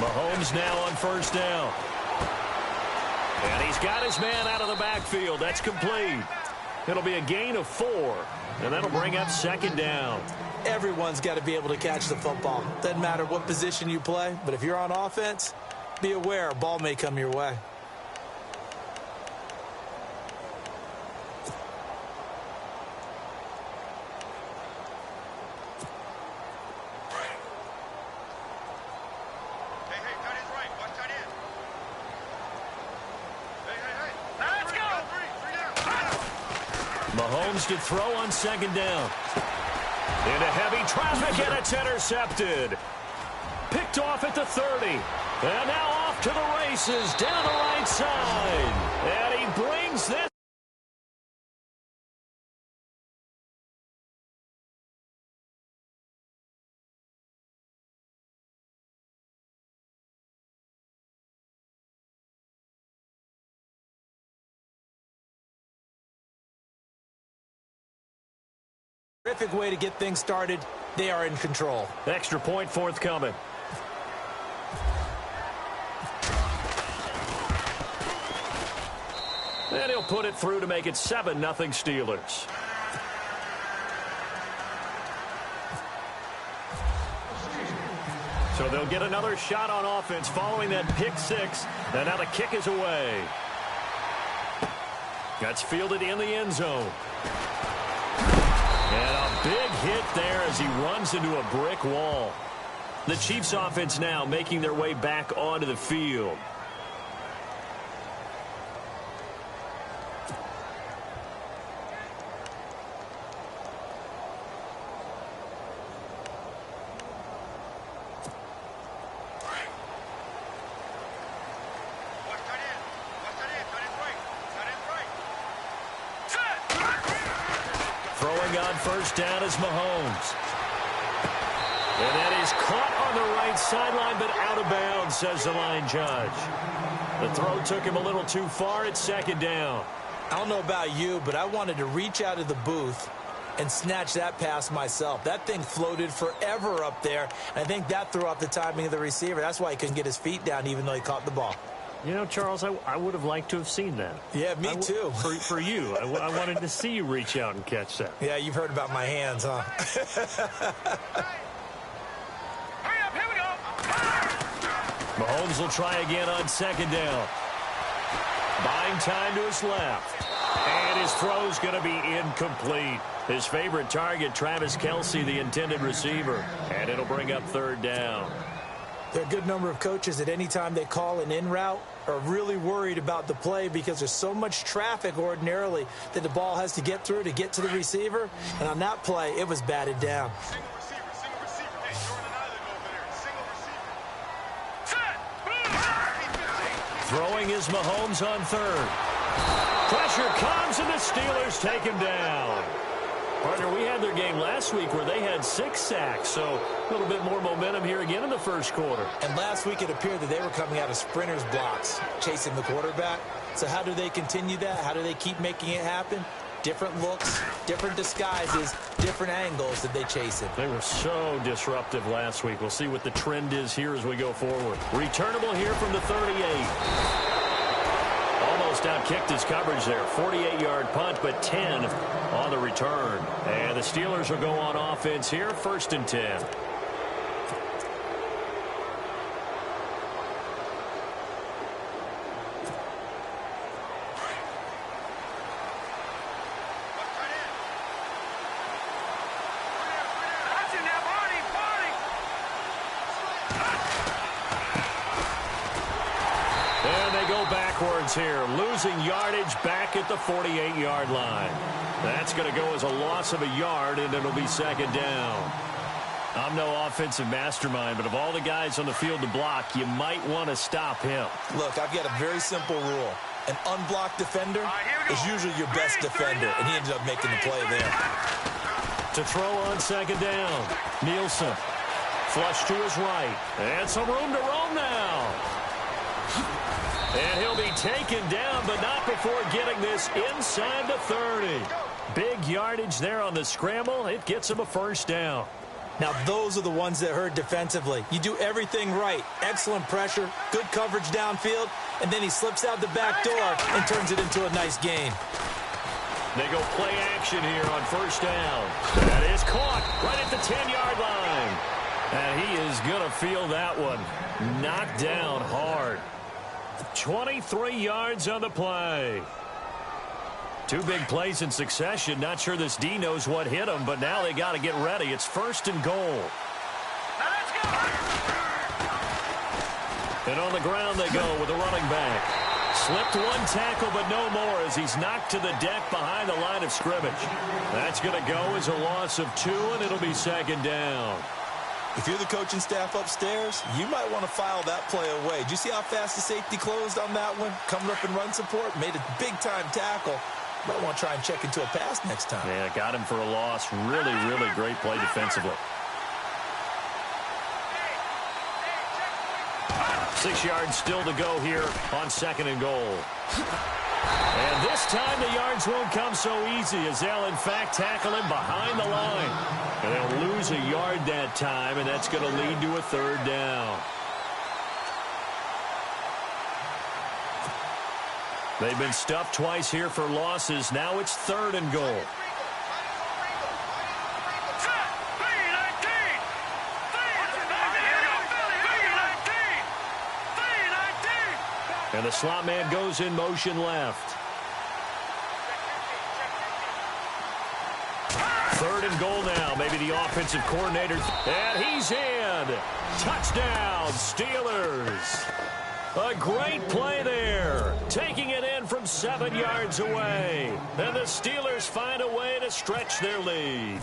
Mahomes now on first down. And he's got his man out of the backfield. That's complete. It'll be a gain of 4, and that'll bring up second down. Everyone's got to be able to catch the football. Doesn't matter what position you play, but if you're on offense, be aware a ball may come your way. Mahomes to throw on second down. Into heavy traffic, and it's intercepted. Picked off at the 30. And now off to the races down the right side. And he brings this. Terrific way to get things started. They are in control. Extra point forthcoming. And he'll put it through to make it 7-0 Steelers. So they'll get another shot on offense following that pick 6. And now the kick is away. That's fielded in the end zone. And a big hit there as he runs into a brick wall. The Chiefs offense now making their way back onto the field. Throwing on first down is Mahomes. And that is caught on the right sideline, but out of bounds, says the line judge. The throw took him a little too far at second down. I don't know about you, but I wanted to reach out of the booth and snatch that pass myself. That thing floated forever up there. And I think that threw off the timing of the receiver. That's why he couldn't get his feet down even though he caught the ball. You know, Charles, I would have liked to have seen that. Yeah, me too. For you. I wanted to see you reach out and catch that. Yeah, you've heard about my hands, huh? Hurry up, here we go. Mahomes will try again on second down. Buying time to his left. And his throw's going to be incomplete. His favorite target, Travis Kelce, the intended receiver. And it'll bring up third down. There are a good number of coaches at any time they call an in route are really worried about the play because there's so much traffic ordinarily that the ball has to get through to get to the receiver. And on that play, it was batted down. Single receiver. Hey, Jordan and over there. Throwing is Mahomes on third. Pressure comes, and the Steelers take him down. Partner, we had their game last week where they had 6 sacks, so a little bit more momentum here again in the first quarter. And last week it appeared that they were coming out of sprinters blocks, chasing the quarterback. So how do they continue that? How do they keep making it happen? Different looks, different disguises, different angles that they chase it. They were so disruptive last week. We'll see what the trend is here as we go forward. Returnable here from the 38. Almost outkicked his coverage there. 48-yard punt, but 10 on the return. And the Steelers will go on offense here, 1st and 10. Backwards here, losing yardage back at the 48-yard line. That's going to go as a loss of a yard, and it'll be second down. I'm no offensive mastermind, but of all the guys on the field to block, you might want to stop him. Look, I've got a very simple rule. An unblocked defender is usually your best defender, and he ended up making the play there. To throw on second down, Nielsen. Flush to his right, and some room to roam now. And he'll be taken down, but not before getting this inside the 30. Big yardage there on the scramble. It gets him a first down. Now, those are the ones that hurt defensively. You do everything right. Excellent pressure, good coverage downfield, and then he slips out the back door and turns it into a nice gain. They go play action here on first down. That is caught right at the 10-yard line. And he is going to feel that one. Knocked down hard. 23 yards on the play. Two big plays in succession. Not sure this D knows what hit him, but now they got to get ready. It's first and goal. And on the ground they go with the running back. Slipped one tackle, but no more as he's knocked to the deck behind the line of scrimmage. That's going to go as a loss of 2, and it'll be second down. If you're the coaching staff upstairs, you might want to file that play away. Did you see how fast the safety closed on that one? Coming up in run support, made a big-time tackle. Might want to try and check into a pass next time. Yeah, got him for a loss. Really, really great play defensively. 6 yards still to go here on second and goal. And this time the yards won't come so easy as they'll, in fact, tackle him behind the line. And they'll lose a yard that time, and that's going to lead to a third down. They've been stuffed twice here for losses. Now it's third and goal. And the slot man goes in motion left. Third and goal now. Maybe the offensive coordinator. And he's in. Touchdown, Steelers. A great play there. Taking it in from 7 yards away. And the Steelers find a way to stretch their lead.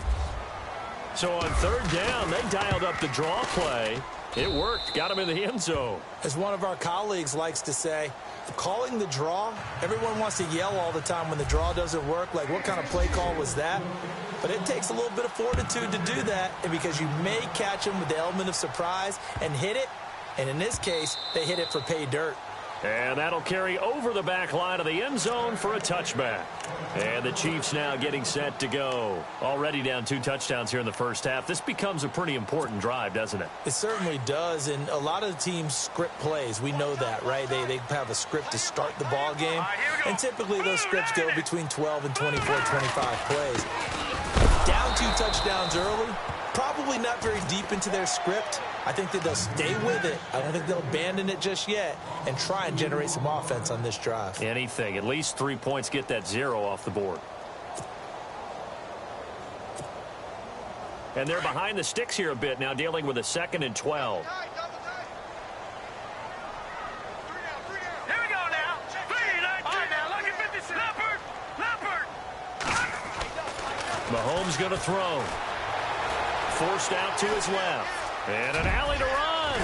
So on third down, they dialed up the draw play. It worked. Got him in the end zone. As one of our colleagues likes to say, calling the draw, everyone wants to yell all the time when the draw doesn't work. Like, what kind of play call was that? But it takes a little bit of fortitude to do that, and because you may catch them with the element of surprise and hit it. And in this case, they hit it for pay dirt. And that'll carry over the back line of the end zone for a touchback. And the Chiefs now getting set to go. Already down 2 touchdowns here in the first half. This becomes a pretty important drive, doesn't it? It certainly does, and a lot of teams script plays. We know that, right? They have a script to start the ball game, and typically those scripts go between 12 and 24, 25 plays. Down 2 touchdowns early, probably not very deep into their script. I think that they'll stay with it. I don't think they'll abandon it just yet and try and generate some offense on this drive. Anything. At least 3 points, get that 0 off the board. And they're behind the sticks here a bit now, dealing with a 2nd and 12. Mahomes going to throw. Forced out to his left. And an alley to run.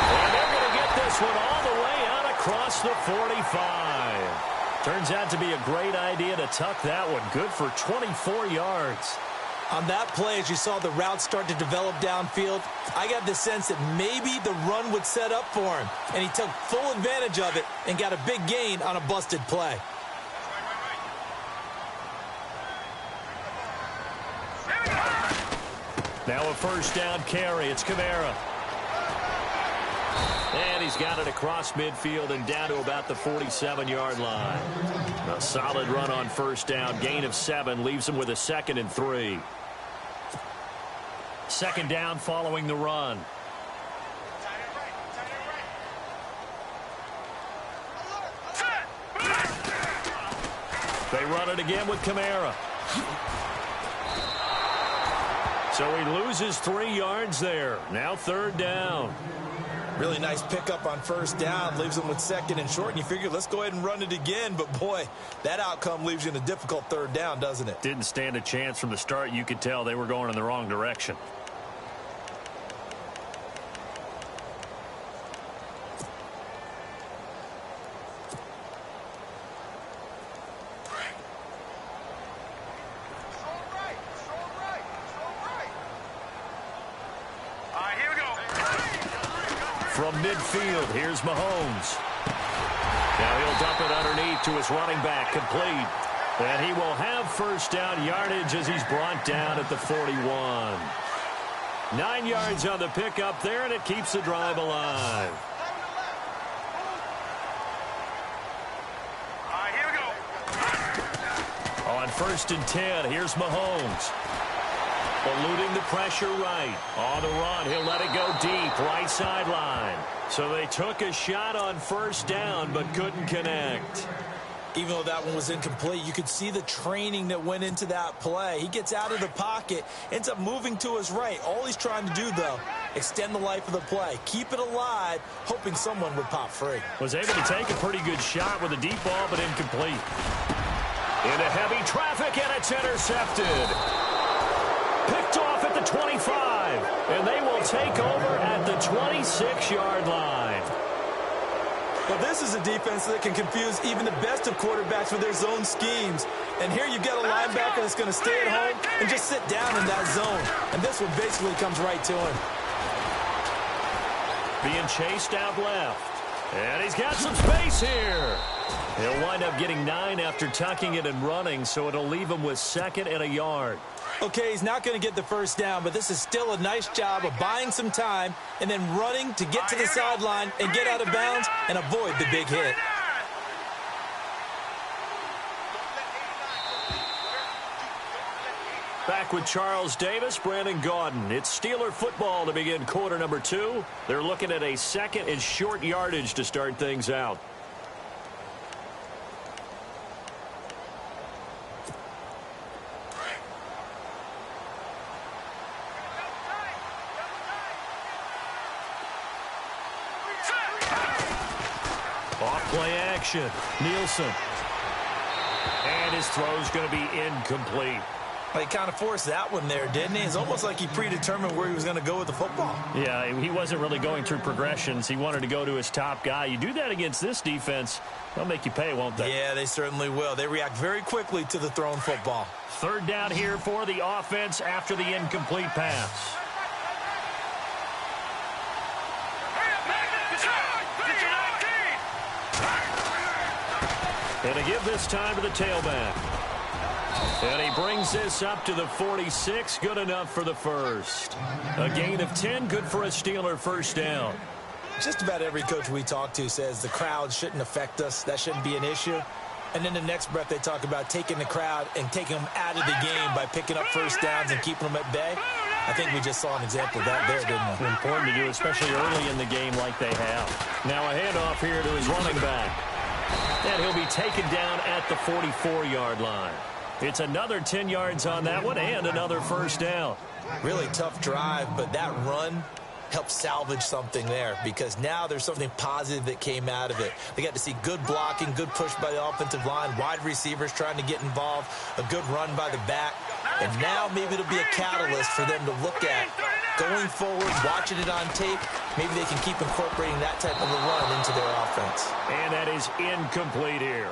And they're going to get this one all the way out across the 45. Turns out to be a great idea to tuck that one. Good for 24 yards. On that play, as you saw the route start to develop downfield, I got the sense that maybe the run would set up for him. And he took full advantage of it and got a big gain on a busted play. Now a first down carry. It's Kamara. And he's got it across midfield and down to about the 47-yard line. A solid run on first down. Gain of 7 leaves him with a 2nd and 3. Second down following the run. They run it again with Kamara. So he loses 3 yards there. Now third down. Really nice pickup on first down. Leaves them with 2nd and short. And you figure, let's go ahead and run it again. But, boy, that outcome leaves you in a difficult third down, doesn't it? Didn't stand a chance from the start. You could tell they were going in the wrong direction. From midfield, here's Mahomes. Now he'll dump it underneath to his running back, complete. And he will have first down yardage as he's brought down at the 41. 9 yards on the pickup there, and it keeps the drive alive. Here we go. On 1st and 10, here's Mahomes. Eluding the pressure right. On the run, he'll let it go deep, right sideline. So they took a shot on first down, but couldn't connect. Even though that one was incomplete, you could see the training that went into that play. He gets out of the pocket, ends up moving to his right. All he's trying to do, though, extend the life of the play. Keep it alive, hoping someone would pop free. Was able to take a pretty good shot with a deep ball, but incomplete. Into heavy traffic, and it's intercepted. Picked off at the 25, and they will take over at the 26-yard line. Well, this is a defense that can confuse even the best of quarterbacks with their zone schemes. And here you've got a linebacker that's going to stay at home and just sit down in that zone. And this one basically comes right to him. Being chased out left. And he's got some space here. He'll wind up getting 9 after tucking it and running, so it'll leave him with 2nd and a yard. Okay, he's not going to get the first down, but this is still a nice job of buying some time and then running to get to the sideline and get out of bounds and avoid the big hit. Back with Charles Davis, Brandon Gaudin. It's Steeler football to begin quarter number 2. They're looking at a 2nd and short yardage to start things out. Off-play action. Nielsen. And his throw's going to be incomplete. He kind of forced that one there, didn't he? It's almost like he predetermined where he was going to go with the football. Yeah, he wasn't really going through progressions. He wanted to go to his top guy. You do that against this defense, they'll make you pay, won't they? Yeah, they certainly will. They react very quickly to the thrown football. 3rd down here for the offense after the incomplete pass. And to give this time to the tailback. And he brings this up to the 46. Good enough for the first. A gain of 10. Good for a Steeler first down. Just about every coach we talk to says the crowd shouldn't affect us. That shouldn't be an issue. And then the next breath they talk about taking the crowd and taking them out of the game by picking up first downs and keeping them at bay. I think we just saw an example of that there, didn't we? Important to do, especially early in the game like they have. Now a handoff here to his running back. And he'll be taken down at the 44-yard line. It's another 10 yards on that one and another first down. Really tough drive, but that run helped salvage something there because now there's something positive that came out of it. They got to see good blocking, good push by the offensive line, wide receivers trying to get involved, a good run by the back. And now maybe it'll be a catalyst for them to look at going forward, watching it on tape. Maybe they can keep incorporating that type of a run into their offense. And that is incomplete here.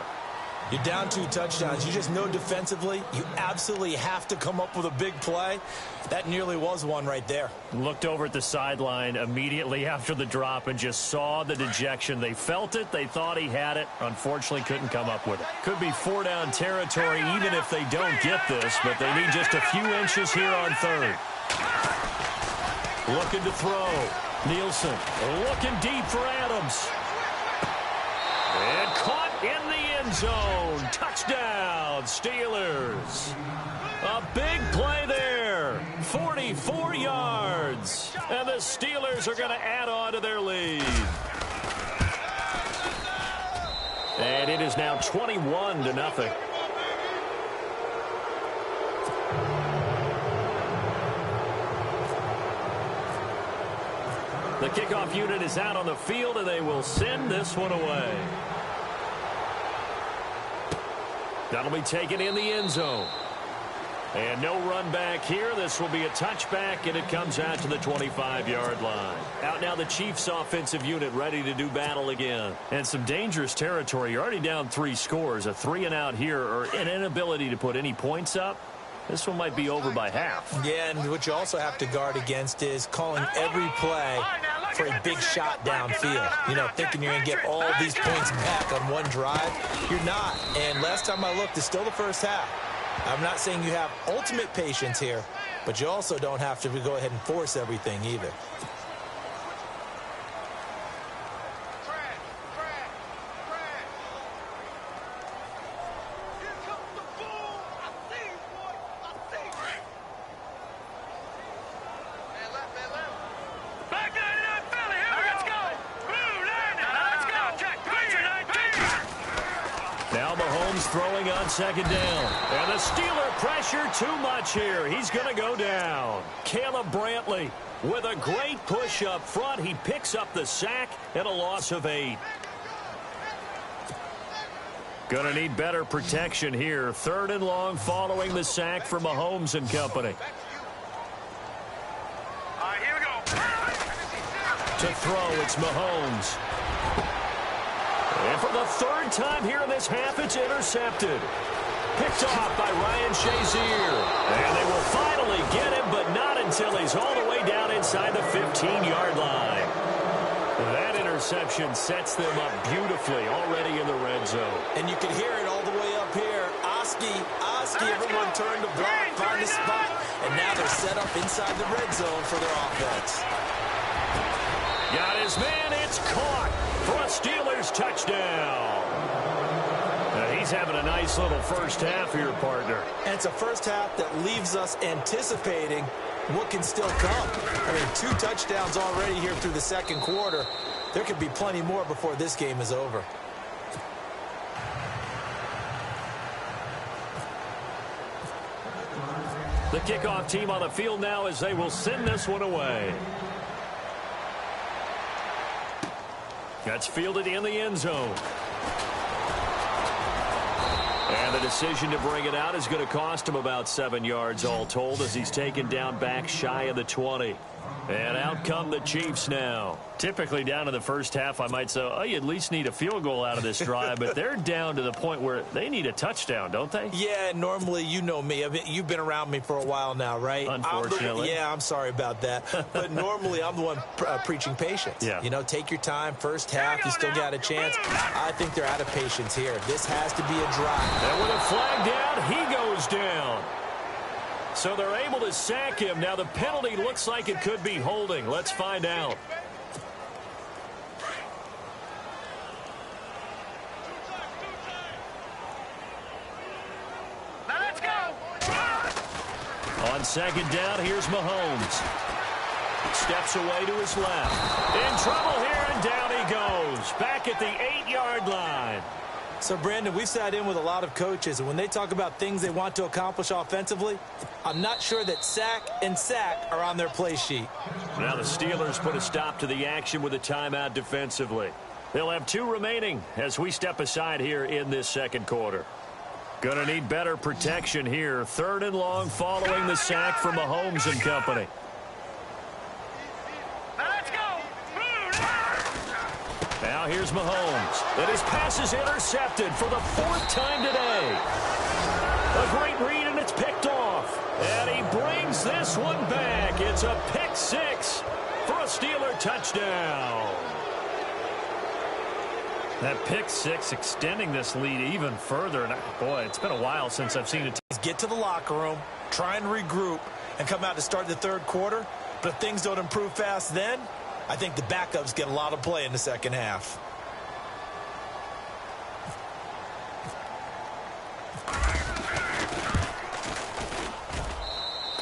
You're down 2 touchdowns. You just know defensively you absolutely have to come up with a big play. That nearly was one right there. Looked over at the sideline immediately after the drop and just saw the dejection. They felt it. They thought he had it. Unfortunately, couldn't come up with it. Could be 4-down territory even if they don't get this, but they need just a few inches here on 3rd. Looking to throw. Nielsen looking deep for Adams. And caught in the end zone. Touchdown, Steelers. A big play there. 44 yards. And the Steelers are going to add on to their lead. And it is now 21-0. The kickoff unit is out on the field, and they will send this one away. That'll be taken in the end zone. And no run back here. This will be a touchback, and it comes out to the 25-yard line. Out now the Chiefs offensive unit ready to do battle again. And some dangerous territory. You're already down 3 scores. A 3-and-out here or an inability to put any points up. This one might be over by half. Yeah, and what you also have to guard against is calling every play for a big shot downfield. You know, thinking you're going to get all these points back on one drive. You're not. And last time I looked, it's still the first half. I'm not saying you have ultimate patience here, but you also don't have to go ahead and force everything either. Throwing on second down. And the Steeler pressure too much here. He's going to go down. Caleb Brantley with a great push up front. He picks up the sack and a loss of 8. Going to need better protection here. 3rd and long following the sack for Mahomes and company. All right, here we go. To throw, it's Mahomes. And for the 3rd time here in this half, it's intercepted. Picked off by Ryan Shazier. And they will finally get him, but not until he's all the way down inside the 15-yard line. That interception sets them up beautifully already in the red zone. And you can hear it all the way up here. Oski, everyone turned to block, find a spot, and now they're set up inside the red zone for their offense. Got his man, it's caught for a Steelers touchdown. He's having a nice little first half here, partner. And it's a first half that leaves us anticipating what can still come. I mean, 2 touchdowns already here through the second quarter. There could be plenty more before this game is over. The kickoff team on the field now as they will send this one away. That's fielded in the end zone. And the decision to bring it out is going to cost him about 7 yards all told as he's taken down back shy of the 20. And out come the Chiefs now. Typically down in the first half, I might say, oh, you at least need a field goal out of this drive. But they're down to the point where they need a touchdown, don't they? Yeah, normally, you know me. I mean, you've been around me for a while now, right? Unfortunately. I'm sorry about that. But normally, I'm the one preaching patience. Yeah. You know, take your time. First half, you still got a chance. I think they're out of patience here. This has to be a drive. And with a flag down, he goes down. So they're able to sack him. Now the penalty looks like it could be holding. Let's find out. Now let's go. On second down, here's Mahomes. Steps away to his left. In trouble here, and down he goes. Back at the 8-yard line. So, Brandon, we've sat in with a lot of coaches, and when they talk about things they want to accomplish offensively, I'm not sure that sack and sack are on their play sheet. Now the Steelers put a stop to the action with a timeout defensively. They'll have 2 remaining as we step aside here in this second quarter. Gonna need better protection here. 3rd and long following the sack for Mahomes and company. Now here's Mahomes. And his pass is intercepted for the 4th time today. A great read, and it's picked off. And he brings this one back. It's a pick 6 for a Steeler touchdown. That pick 6 extending this lead even further. And boy, it's been a while since I've seen a team Get to the locker room, try and regroup, and come out to start the 3rd quarter. But if things don't improve fast then, I think the backups get a lot of play in the second half.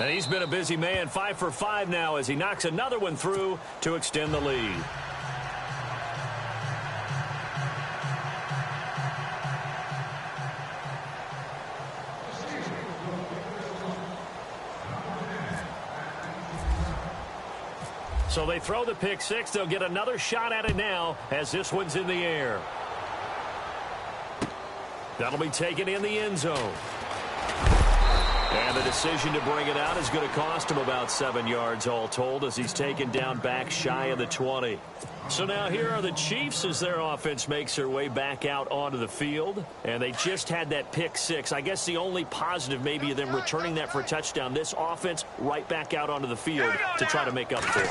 And he's been a busy man, 5 for 5 now as he knocks another one through to extend the lead. So they throw the pick 6. They'll get another shot at it now as this one's in the air. That'll be taken in the end zone. And the decision to bring it out is going to cost him about 7 yards all told as he's taken down back shy of the 20. So now here are the Chiefs as their offense makes their way back out onto the field. And they just had that pick 6. I guess the only positive maybe of them returning that for a touchdown. This offense right back out onto the field to try to make up for it.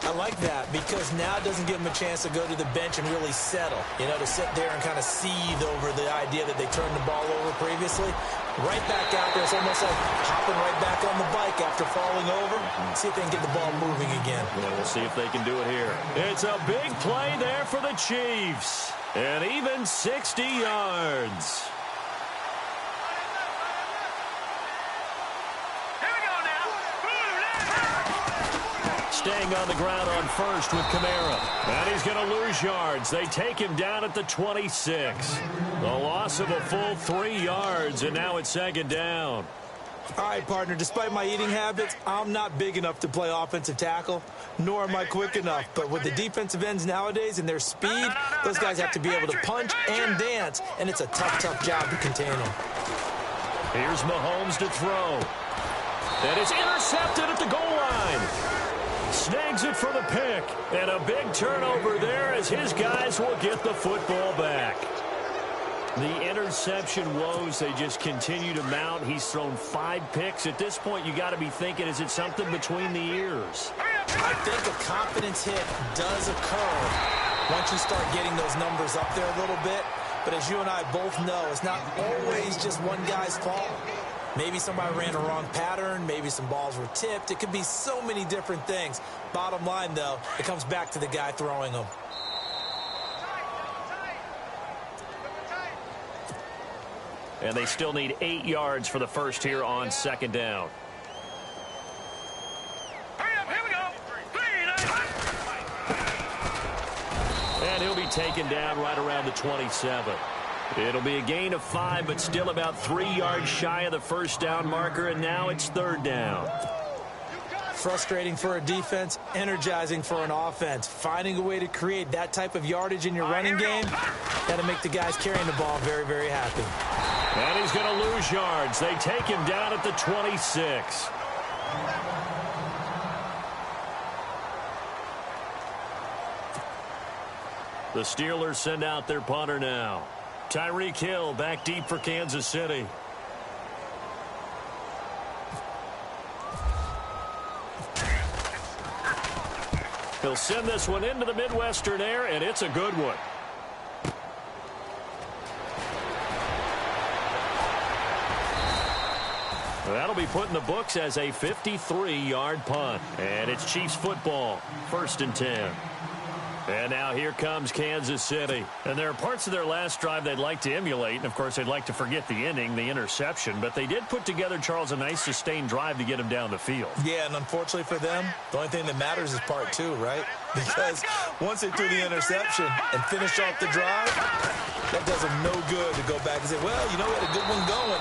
I like that because now it doesn't give them a chance to go to the bench and really settle, to sit there and kind of seethe over the idea that they turned the ball over previously. Right back out there. It's almost like hopping right back on the bike after falling over. See if they can get the ball moving again. Yeah, we'll see if they can do it here. It's a big play there for the Chiefs. And even 60 yards. Staying on the ground on first with Kamara. And he's going to lose yards. They take him down at the 26. The loss of a full 3 yards, and now it's second down. All right, partner, despite my eating habits, I'm not big enough to play offensive tackle, nor am I quick enough. But with the defensive ends nowadays and their speed, those guys have to be able to punch and dance, and it's a tough, tough job to contain them. Here's Mahomes to throw. And it's intercepted at the goal line. Snags it for the pick. And a big turnover there as his guys will get the football back. The interception woes, they just continue to mount. He's thrown 5 picks. At this point, you got to be thinking, is it something between the ears? I think a confidence hit does occur once you start getting those numbers up there a little bit. But as you and I both know, it's not always just one guy's fault. Maybe somebody ran a wrong pattern. Maybe some balls were tipped. It could be so many different things. Bottom line, though, it comes back to the guy throwing them. And they still need 8 yards for the first here on second down. Hurry up, here we go. And he'll be taken down right around the 27. It'll be a gain of 5, but still about 3 yards shy of the first down marker, and now it's third down. Frustrating for a defense, energizing for an offense. Finding a way to create that type of yardage in your running game, got to make the guys carrying the ball very, very happy. And he's going to lose yards. They take him down at the 26. The Steelers send out their punter now. Tyreek Hill back deep for Kansas City. He'll send this one into the Midwestern air, and it's a good one. That'll be put in the books as a 53-yard punt. And it's Chiefs football, 1st and 10. And now here comes Kansas City. And there are parts of their last drive they'd like to emulate. And, of course, they'd like to forget the ending, the interception. But they did put together, Charles, a nice sustained drive to get him down the field. Yeah, and unfortunately for them, the only thing that matters is part 2, right? Because once they threw the interception and finished off the drive, that does them no good to go back and say, well, we had a good one going.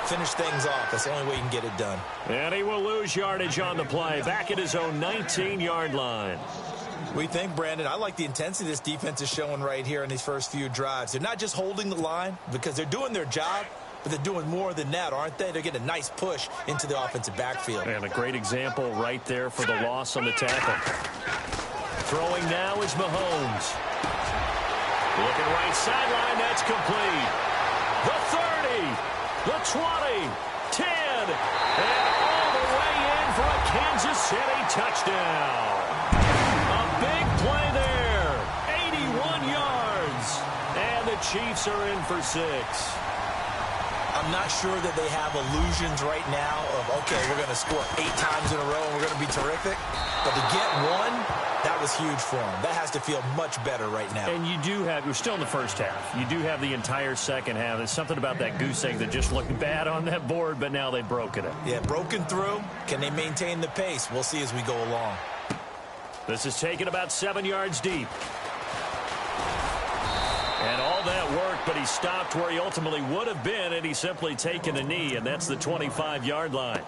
Finish things off. That's the only way you can get it done. And he will lose yardage on the play, back at his own 19-yard line. What do you think, Brandon? I like the intensity this defense is showing right here in these first few drives. They're not just holding the line because they're doing their job, but they're doing more than that, aren't they? They're getting a nice push into the offensive backfield. And a great example right there for the loss on the tackle. Throwing now is Mahomes. Looking right sideline, that's complete. The 30, the 20, 10, and all the way in for a Kansas City touchdown. Big play there, 81 yards, and the Chiefs are in for 6. I'm not sure that they have illusions right now of, okay, we're going to score 8 times in a row and we're going to be terrific. But to get one, that was huge for them. That has to feel much better right now. And you do have, you're still in the first half. You do have the entire second half. There's something about that goose egg that just looked bad on that board, but now they've broken it. Yeah, broken through. Can they maintain the pace? We'll see as we go along. This is taken about 7 yards deep. And all that work, but he stopped where he ultimately would have been, and he's simply taken a knee, and that's the 25-yard line.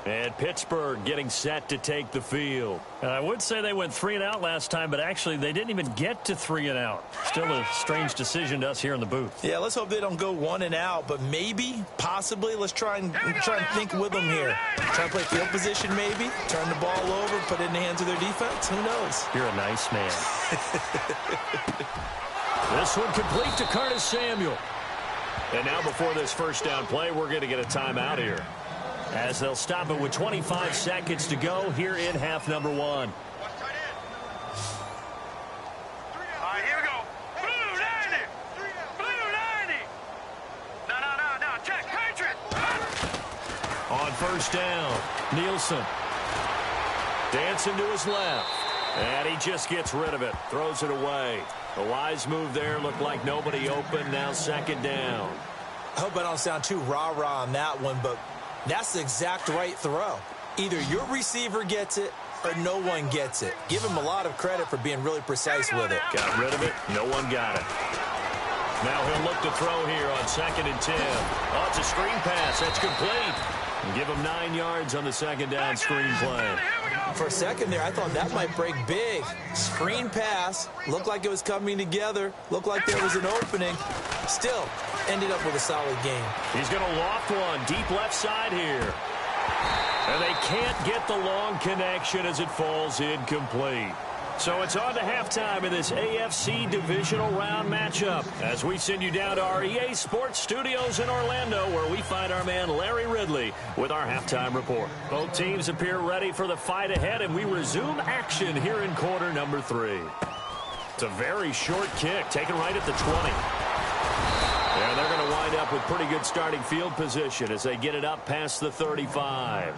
And Pittsburgh getting set to take the field. And I would say they went 3 and out last time, but actually they didn't even get to 3 and out. Still a strange decision to us here in the booth. Yeah, let's hope they don't go 1 and out, but maybe, possibly, let's try and think with them here. Try and play field position maybe, turn the ball over, put it in the hands of their defense. Who knows? You're a nice man. This one complete to Curtis Samuel. And now before this first down play, we're going to get a timeout here, as they'll stop it with 25 seconds to go here in half number 1. right, here we go. Blue 90. Blue 90. No. Check. Patriot. On first down, Nielsen. Dancing to his left. And he just gets rid of it. Throws it away. A wise move there. Looked like nobody open. Now second down. I hope I don't sound too rah-rah on that one, but that's the exact right throw. Either your receiver gets it or no one gets it. Give him a lot of credit for being really precise with it. Got rid of it. No one got it. Now he'll look to throw here on 2nd and 10. Oh, it's a screen pass. That's complete. And give him 9 yards on the second down screen play. For a second there, I thought that might break big. Screen pass. Looked like it was coming together. Looked like there was an opening. Still, ended up with a solid game. He's going to loft one deep left side here. And they can't get the long connection as it falls incomplete. So it's on to halftime in this AFC divisional round matchup as we send you down to our EA Sports Studios in Orlando, where we find our man Larry Ridley with our halftime report. Both teams appear ready for the fight ahead, and we resume action here in quarter number 3. It's a very short kick, taken right at the 20. And they're going to wind up with pretty good starting field position as they get it up past the 35.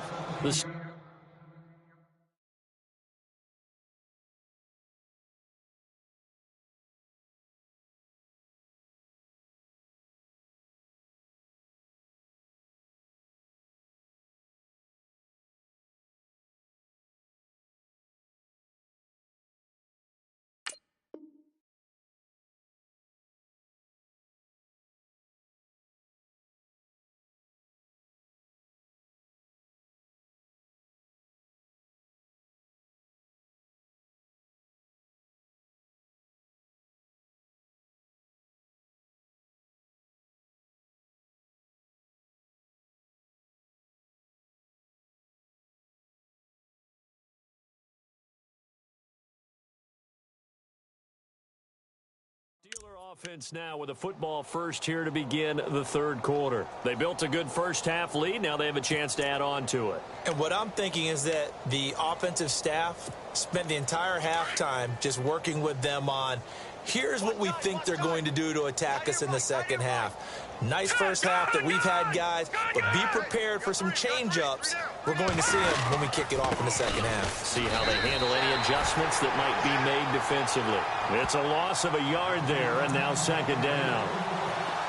Steeler offense now with a football first here to begin the third quarter. They built a good first half lead. Now they have a chance to add on to it. And what I'm thinking is that the offensive staff spent the entire halftime just working with them on, here's what we think they're going to do to attack us in the second half. Nice first half that we've had, guys, but be prepared for some change-ups. We're going to see them when we kick it off in the second half. See how they handle any adjustments that might be made defensively. It's a loss of a yard there, and now second down.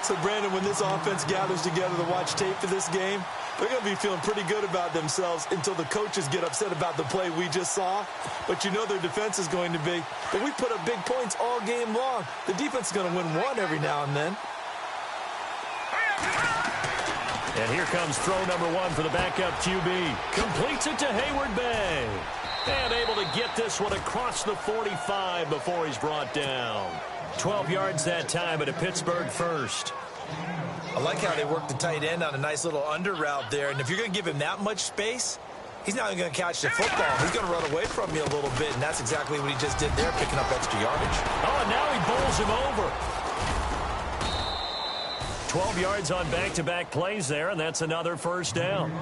So, Brandon, when this offense gathers together to watch tape for this game, they're going to be feeling pretty good about themselves until the coaches get upset about the play we just saw. But you know their defense is going to be. But we put up big points all game long. The defense is going to win one every now and then. And here comes throw number 1 for the backup QB. Completes it to Hayward Bay. And able to get this one across the 45 before he's brought down. 12 yards that time at a Pittsburgh first. I like how they work the tight end on a nice little under route there. And if you're going to give him that much space, he's not even going to catch the football. He's going to run away from you a little bit, and that's exactly what he just did there, picking up extra yardage. Oh, and now he bowls him over. 12 yards on back-to-back plays there, and that's another first down.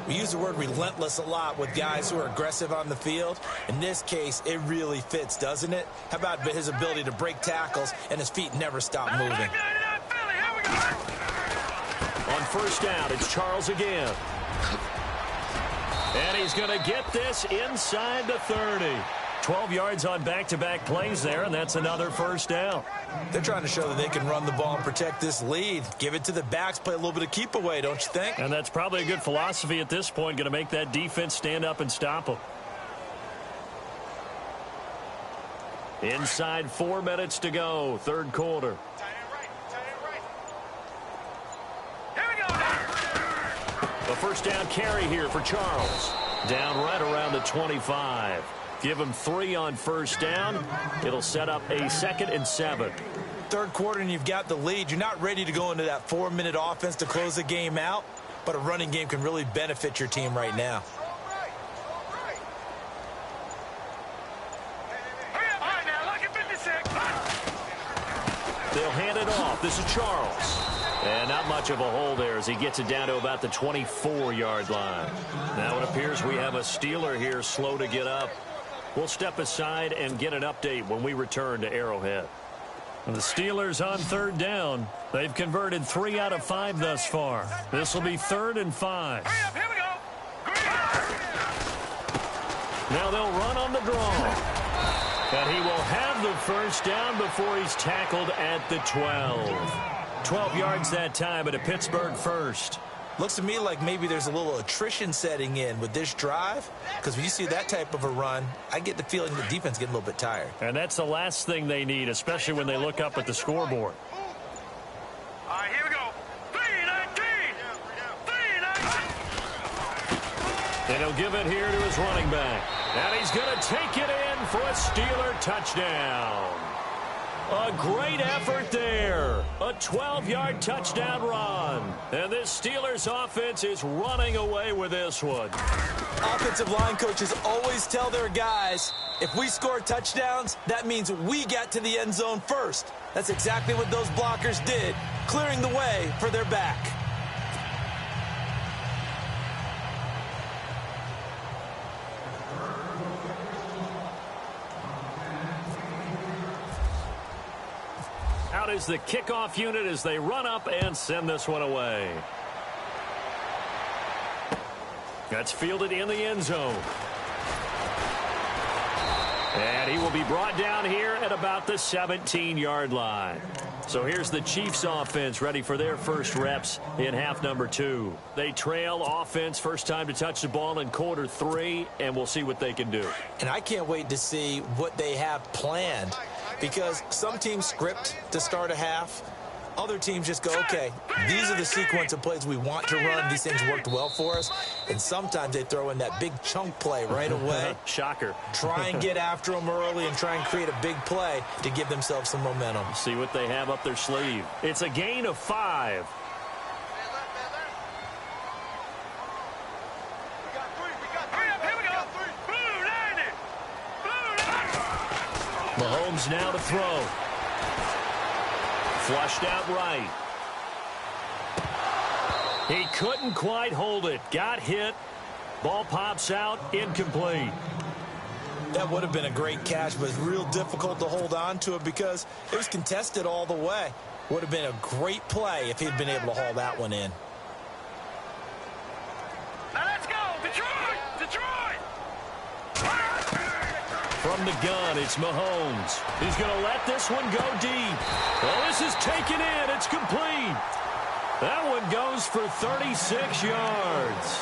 We use the word relentless a lot with guys who are aggressive on the field. In this case, it really fits, doesn't it? How about his ability to break tackles and his feet never stop moving? On first down, it's Charles again. And he's going to get this inside the 30. 12 yards on back-to-back plays there, and that's another first down. They're trying to show that they can run the ball and protect this lead. Give it to the backs, play a little bit of keep away, don't you think? And that's probably a good philosophy at this point, going to make that defense stand up and stop them. Inside 4 minutes to go, third quarter. A first down carry here for Charles. Down right around the 25. Give him 3 on first down. It'll set up a 2nd and 7. Third quarter and you've got the lead. You're not ready to go into that 4-minute offense to close the game out, but a running game can really benefit your team right now. They'll hand it off. This is Charles. And not much of a hole there as he gets it down to about the 24-yard line. Now it appears we have a Steeler here slow to get up. We'll step aside and get an update when we return to Arrowhead. The Steelers on third down. They've converted 3 out of 5 thus far. This will be 3rd and 5. Hurry up, here we go. Now they'll run on the draw. And he will have the first down before he's tackled at the 12. 12 yards that time at a Pittsburgh first. Looks to me like maybe there's a little attrition setting in with this drive, because when you see that type of a run, I get the feeling the defense getting a little bit tired. And that's the last thing they need, especially when they look up at the scoreboard. All right, here we go. 3-19. 3-19. And he'll give it here to his running back. And he's going to take it in for a Steeler touchdown. A great effort there. A 12-yard touchdown run. And this Steelers offense is running away with this one. Offensive line coaches always tell their guys, if we score touchdowns, that means we got to the end zone first. That's exactly what those blockers did, clearing the way for their back. Out is the kickoff unit as they run up and send this one away. That's fielded in the end zone. And he will be brought down here at about the 17-yard line. So here's the Chiefs offense ready for their first reps in half number 2. They trail offense first time to touch the ball in quarter 3, and we'll see what they can do. And I can't wait to see what they have planned, because some teams script to start a half. Other teams just go, okay, these are the sequence of plays we want to run. These things worked well for us. And sometimes they throw in that big chunk play right away. Shocker. Try and get after them early and try and create a big play to give themselves some momentum. See what they have up their sleeve. It's a gain of 5. Hurry up, here we go. Blue 90. Mahomes now to throw. Flushed out right. He couldn't quite hold it. Got hit. Ball pops out. Incomplete. That would have been a great catch, but it's real difficult to hold on to it because it was contested all the way. Would have been a great play if he'd been able to haul that one in. Now let's go. Detroit. Detroit. From the gun, it's Mahomes. He's going to let this one go deep. Well, this is taken in. It's complete. That one goes for 36 yards.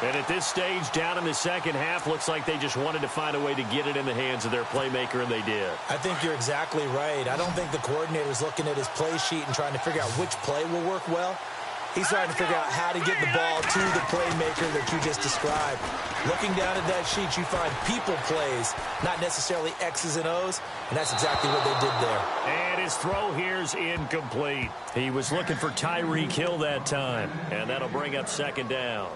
And at this stage, down in the second half, looks like they just wanted to find a way to get it in the hands of their playmaker, and they did. I think you're exactly right. I don't think the coordinator's looking at his play sheet and trying to figure out which play will work well. He's trying to figure out how to get the ball to the playmaker that you just described. Looking down at that sheet, you find people plays, not necessarily X's and O's, and that's exactly what they did there. And his throw here's incomplete. He was looking for Tyreek Hill that time, and that'll bring up second down.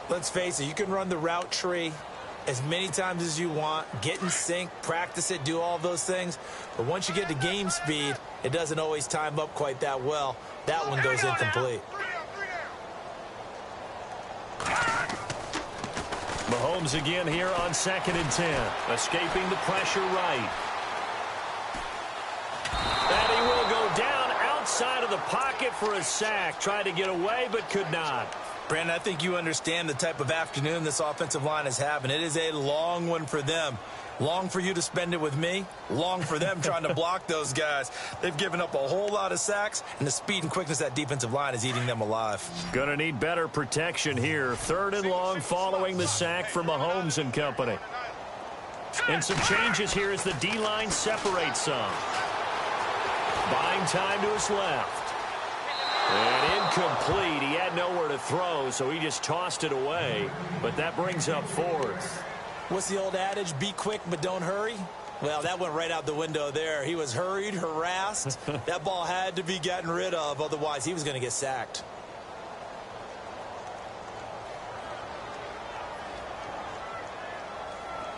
Let's face it, you can run the route tree as many times as you want, get in sync, practice it, do all those things. But once you get to game speed, it doesn't always time up quite that well. That one goes incomplete. Mahomes again here on 2nd and 10. Escaping the pressure right. And he will go down outside of the pocket for a sack. Tried to get away, but could not. Brandon, I think you understand the type of afternoon this offensive line is having. It is a long one for them. Long for you to spend it with me. Long for them trying to block those guys. They've given up a whole lot of sacks, and the speed and quickness of that defensive line is eating them alive. Gonna need better protection here. 3rd and long following the sack for Mahomes and company. And some changes here as the D-line separates some. Buying time to his left. And incomplete. He had nowhere to throw, so he just tossed it away. But that brings up 4th. What's the old adage? Be quick, but don't hurry. Well, that went right out the window there. He was hurried, harassed. That ball had to be gotten rid of. Otherwise, he was going to get sacked.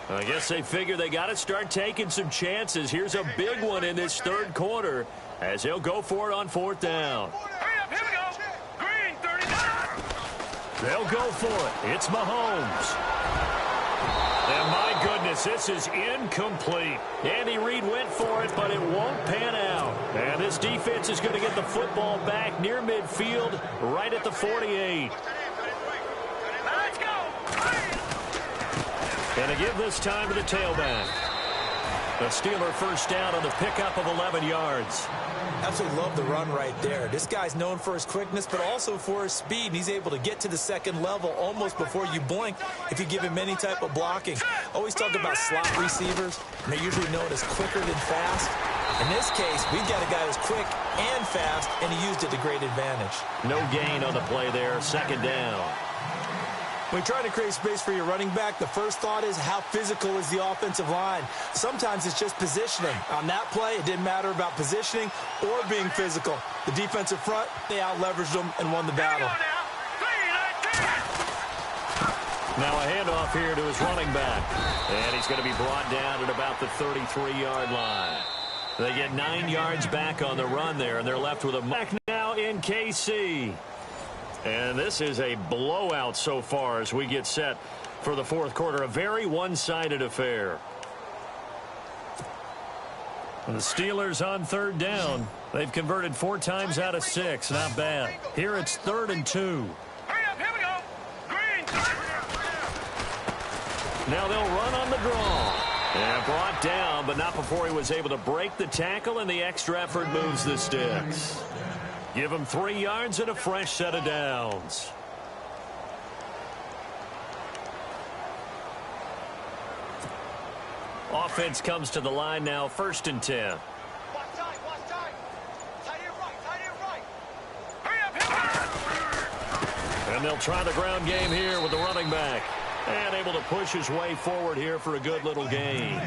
I guess they figure they got to start taking some chances. Here's a big one in this 3rd quarter as he'll go for it on 4th down. Hurry up, here we go. Green 39. They'll go for it. It's Mahomes. And my goodness, this. This is incomplete. Andy Reid went for it, but it won't pan out. And this defense is going to get the football back near midfield, right at the 48. Let's go. And to give this time to the tailback. The Steeler first down on the pickup of 11 yards. Absolutely love the run right there. This guy's known for his quickness, but also for his speed. And he's able to get to the second level almost before you blink if you give him any type of blocking. Always talk about slot receivers, and they're usually known as quicker than fast. In this case, we've got a guy who's quick and fast, and he used it to great advantage. No gain on the play there, second down. When you're trying to create space for your running back, the first thought is how physical is the offensive line. Sometimes it's just positioning. On that play, it didn't matter about positioning or being physical. The defensive front, they out-leveraged them and won the battle. Now a handoff here to his running back. And he's going to be brought down at about the 33-yard line. They get 9 yards back on the run there, and they're left with a back now in KC. And this is a blowout so far as we get set for the fourth quarter. A very one-sided affair. And the Steelers on third down. They've converted 4 times out of 6. Not bad. Here it's 3rd and 2. Hurry up, here we go. Green. Now they'll run on the draw. And brought down, but not before he was able to break the tackle, and the extra effort moves the sticks. Give him 3 yards and a fresh set of downs. Offense comes to the line now, 1st and 10. Watch time. Tight end right. Hurry up, And they'll try the ground game here with the running back. And able to push his way forward here for a good little gain.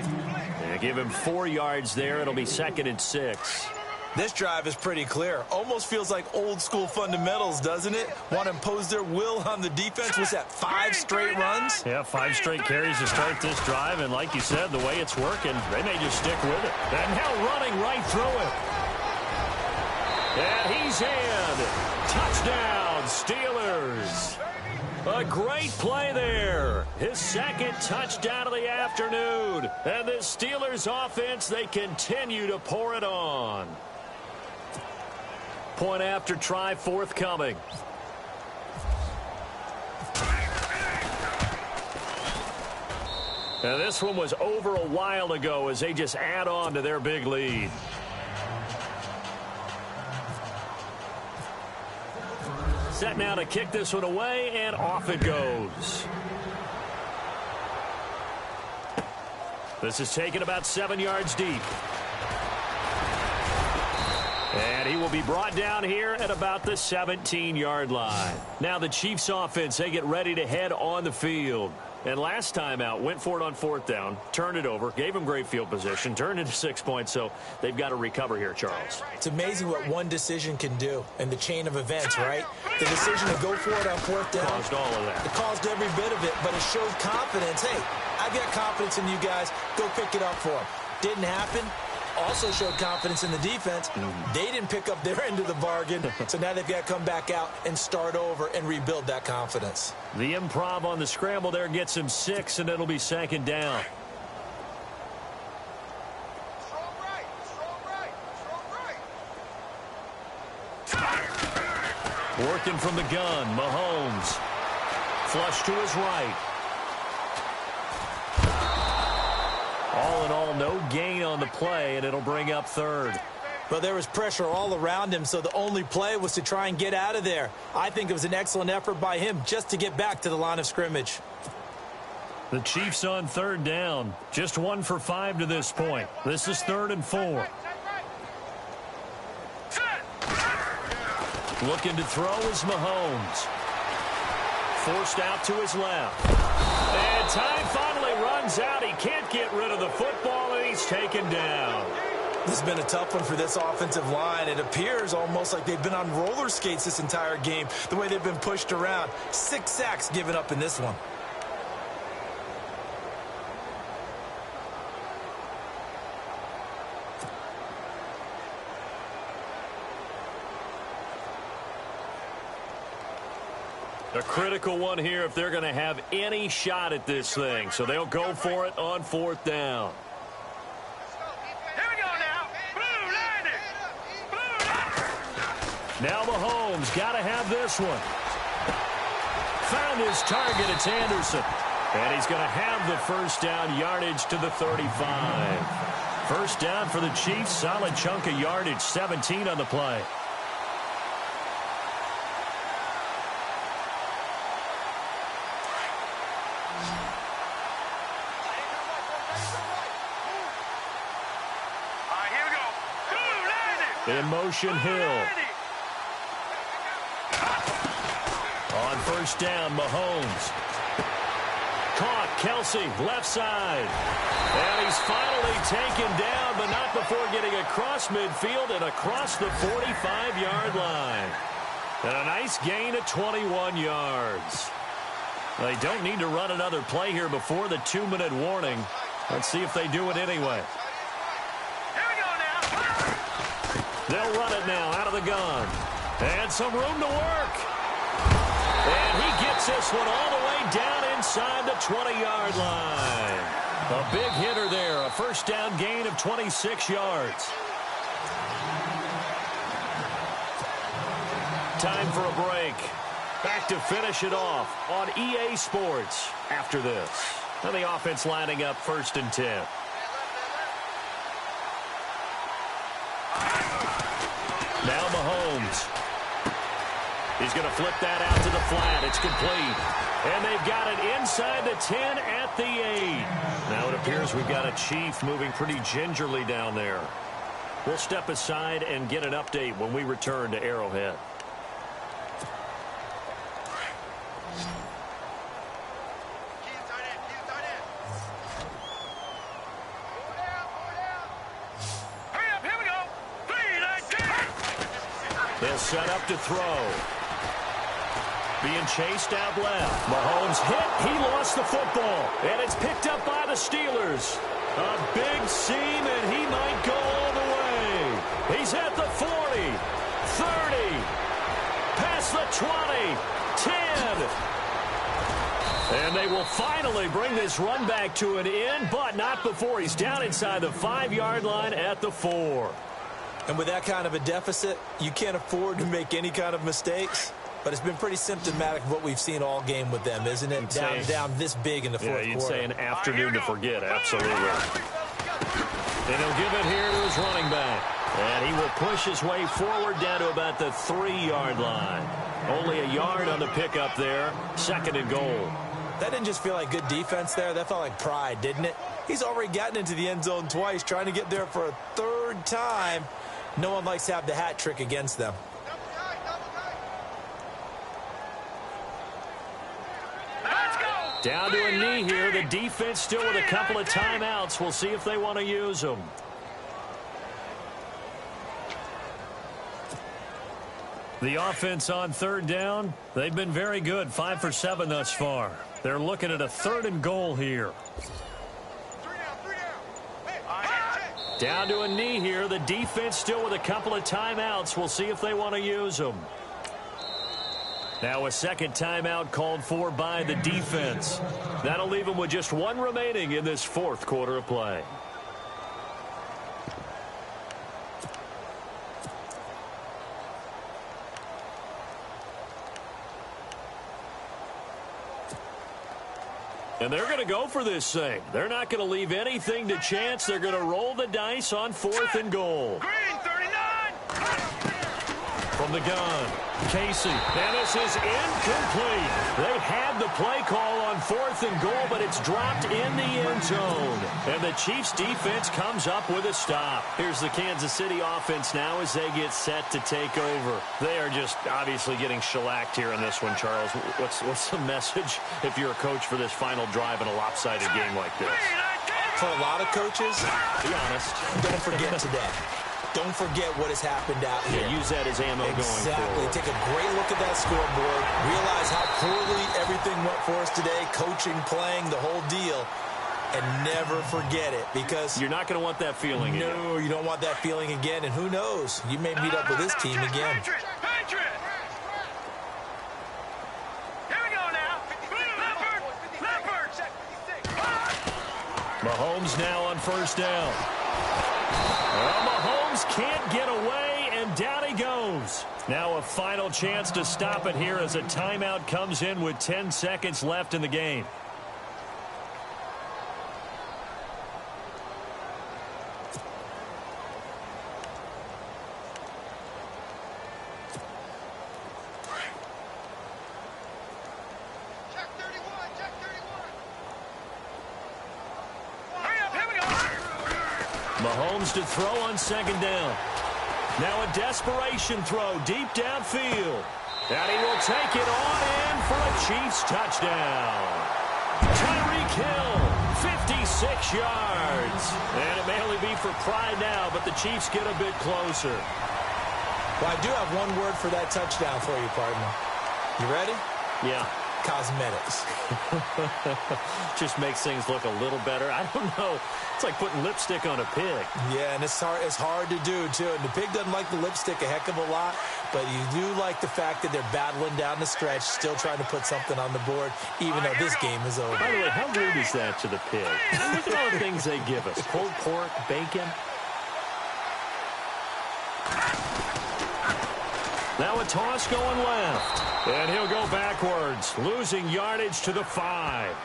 And give him 4 yards there. It'll be 2nd and 6. This drive is pretty clear. Almost feels like old-school fundamentals, doesn't it? Want to impose their will on the defense. Was that 5 straight runs? Yeah, 5 straight carries to start this drive. And like you said, the way it's working, they may just stick with it. And now running right through it. And he's in. Touchdown, Steelers. A great play there. His 2nd touchdown of the afternoon. And the Steelers offense, they continue to pour it on. Point after try forthcoming. Now this one was over a while ago as they just add on to their big lead. Set now to kick this one away, and off it goes. This is taken about 7 yards deep. And he will be brought down here at about the 17-yard line. Now the Chiefs offense, they get ready to head on the field. And last time out, went for it on 4th down, turned it over, gave him great field position, turned into 6 points, so they've got to recover here, Charles. It's amazing what one decision can do in the chain of events, right? The decision to go for it on 4th down. Caused all of that. It caused every bit of it, but it showed confidence. Hey, I've got confidence in you guys. Go pick it up for them. Didn't happen. Also showed confidence in the defense. They didn't pick up their end of the bargain, so now they've got to come back out and start over and rebuild that confidence. The improv on the scramble there gets him 6, and it'll be 2nd down. Strong right. Working from the gun, Mahomes. Flush to his right. All in all, no gain on the play, and it'll bring up 3rd. Well, there was pressure all around him, so the only play was to try and get out of there. I think it was an excellent effort by him just to get back to the line of scrimmage. The Chiefs on 3rd down. Just 1 for 5 to this point. This is 3rd and 4. Looking to throw is Mahomes. Forced out to his left. And time finally runs out. He can't get rid of the football, and he's taken down. This has been a tough one for this offensive line. It appears almost like they've been on roller skates this entire game, the way they've been pushed around. 6 sacks given up in this one. A critical one here if they're going to have any shot at this thing. So they'll go for it on 4th down. Here we go now. Blue line it. Blue line. Now Mahomes got to have this one. Found his target. It's Anderson. And he's going to have the first down yardage to the 35. First down for the Chiefs. Solid chunk of yardage. 17 on the play. In motion, Hill. On first down, Mahomes. Caught, Kelsey, left side. And he's finally taken down, but not before getting across midfield and across the 45-yard line. And a nice gain of 21 yards. They don't need to run another play here before the 2-minute warning. Let's see if they do it anyway. They'll run it now out of the gun. And some room to work. And he gets this one all the way down inside the 20-yard line. A big hitter there. A first down gain of 26 yards. Time for a break. Back to finish it off on EA Sports after this. And the offense lining up 1st and 10. Now Mahomes. He's going to flip that out to the flat. It's complete. And they've got it inside the 10 at the 8. Now it appears we've got a Chief moving pretty gingerly down there. We'll step aside and get an update when we return to Arrowhead. They'll set up to throw. Being chased out left. Mahomes hit. He lost the football. And it's picked up by the Steelers. A big seam, and he might go all the way. He's at the 40, 30, past the 20, 10. And they will finally bring this run back to an end, but not before he's down inside the 5-yard line at the 4. And with that kind of a deficit, you can't afford to make any kind of mistakes. But it's been pretty symptomatic of what we've seen all game with them, isn't it? Down this big in the fourth quarter. Yeah, you'd say an afternoon to forget, absolutely. And he'll give it here to his running back. And he will push his way forward down to about the 3-yard line. Only a yard on the pickup there. 2nd and goal. That didn't just feel like good defense there. That felt like pride, didn't it? He's already gotten into the end zone twice, trying to get there for a 3rd time. No one likes to have the hat trick against them. Down to a knee here. The defense still with a couple of timeouts. We'll see if they want to use them. The offense on 3rd down, they've been very good. 5 for 7 thus far. They're looking at a 3rd and goal here. Down to a knee here. The defense still with a couple of timeouts. We'll see if they want to use them. Now a 2nd timeout called for by the defense. That'll leave them with just 1 remaining in this 4th quarter of play. And they're going to go for this thing. They're not going to leave anything to chance. They're going to roll the dice on 4th and goal. Green 39. From the gun, Casey. And this is incomplete. They had the play call on 4th and goal, but it's dropped in the end zone. And the Chiefs defense comes up with a stop. Here's the Kansas City offense now as they get set to take over. They are just obviously getting shellacked here in this one, Charles. What's the message if you're a coach for this final drive in a lopsided game like this? For a lot of coaches, be honest, don't forget today. Don't forget what has happened out here. Yeah, use that as ammo going forward. Exactly. Take a great look at that scoreboard. Realize how poorly everything went for us today. Coaching, playing, the whole deal. And never forget it, because you're not going to want that feeling again. No, you don't want that feeling again. And who knows? You may meet up with this team again. Mahomes now on first down. Well, Mahomes can't get away, and down he goes. Now a final chance to stop it here as a timeout comes in with 10 seconds left in the game. Mahomes to throw on second down. Now a desperation throw deep downfield. And he will take it on in for a Chiefs touchdown. Tyreek Hill, 56 yards. And it may only be for pride now, but the Chiefs get a bit closer. Well, I do have one word for that touchdown for you, partner. You ready? Yeah. Cosmetics. Just makes things look a little better. I don't know. It's like putting lipstick on a pig. Yeah, and it's hard to do, too. And the pig doesn't like the lipstick a heck of a lot, but you do like the fact that they're battling down the stretch, still trying to put something on the board, even though this game is over. By the way, how rude is that to the pig? Look at all the things they give us. Pulled pork, bacon. Now a toss going left. And he'll go backwards, losing yardage to the 5.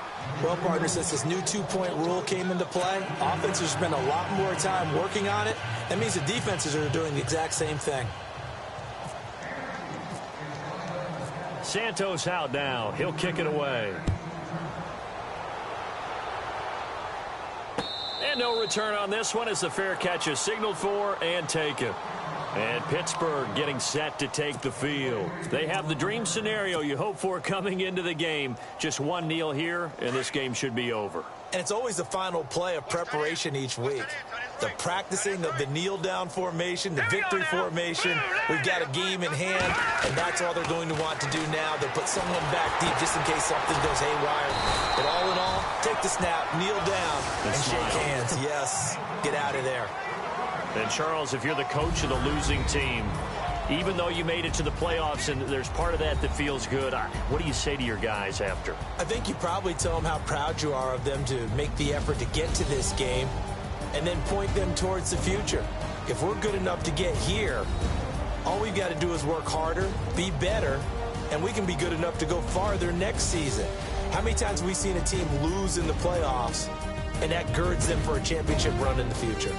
Well, partner, since this new two-point rule came into play, offenses spend a lot more time working on it. That means the defenses are doing the exact same thing. Santos out now. He'll kick it away. And no return on this one as the fair catch is signaled for and taken. And Pittsburgh getting set to take the field. They have the dream scenario you hope for coming into the game. Just one kneel here, and this game should be over. And it's always the final play of preparation each week. The practicing of the kneel-down formation, the victory formation. We've got a game in hand, and that's all they're going to want to do now. They'll put someone back deep just in case something goes haywire. But all in all, take the snap, kneel down, and shake hands. Yes, get out of there. And, Charles, if you're the coach of the losing team, even though you made it to the playoffs and there's part of that feels good, what do you say to your guys after? I think you probably tell them how proud you are of them to make the effort to get to this game and then point them towards the future. If we're good enough to get here, all we've got to do is work harder, be better, and we can be good enough to go farther next season. How many times have we seen a team lose in the playoffs, and that girds them for a championship run in the future?